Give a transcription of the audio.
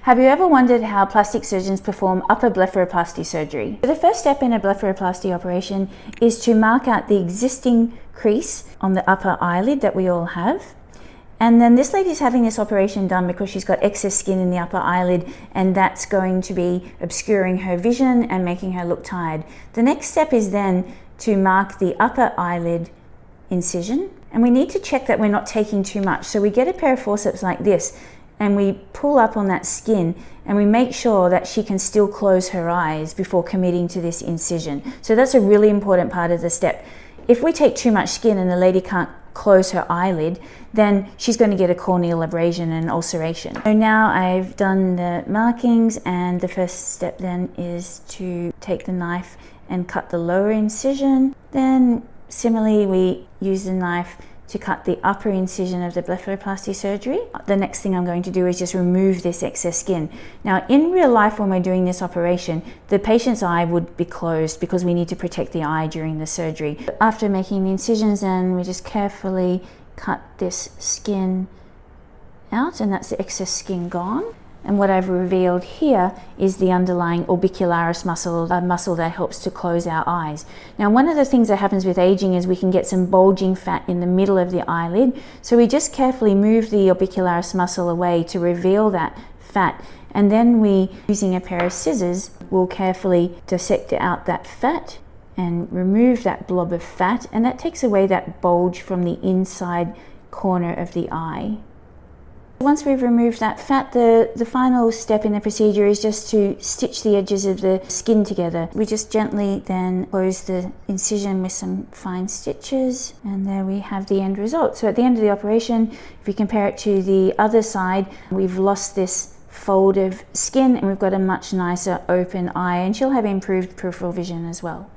Have you ever wondered how plastic surgeons perform upper blepharoplasty surgery? The first step in a blepharoplasty operation is to mark out the existing crease on the upper eyelid that we all have. And then this lady's having this operation done because she's got excess skin in the upper eyelid, and that's going to be obscuring her vision and making her look tired. The next step is then to mark the upper eyelid incision, and we need to check that we're not taking too much. So we get a pair of forceps like this and we pull up on that skin, and we make sure that she can still close her eyes before committing to this incision. So that's a really important part of the step. If we take too much skin and the lady can't close her eyelid, then she's going to get a corneal abrasion and ulceration. So now I've done the markings, and the first step then is to take the knife and cut the lower incision. Then similarly, we use the knife to cut the upper incision of the blepharoplasty surgery. The next thing I'm going to do is just remove this excess skin. Now, in real life, when we're doing this operation, the patient's eye would be closed because we need to protect the eye during the surgery. After making the incisions, then we just carefully cut this skin out, and that's the excess skin gone. And what I've revealed here is the underlying orbicularis muscle, a muscle that helps to close our eyes. Now, one of the things that happens with aging is we can get some bulging fat in the middle of the eyelid. So we just carefully move the orbicularis muscle away to reveal that fat. And then we, using a pair of scissors, will carefully dissect out that fat and remove that blob of fat. And that takes away that bulge from the inside corner of the eye. Once we've removed that fat, the final step in the procedure is just to stitch the edges of the skin together. We just gently then close the incision with some fine stitches, and there we have the end result. So at the end of the operation, if we compare it to the other side, we've lost this fold of skin and we've got a much nicer open eye, and she'll have improved peripheral vision as well.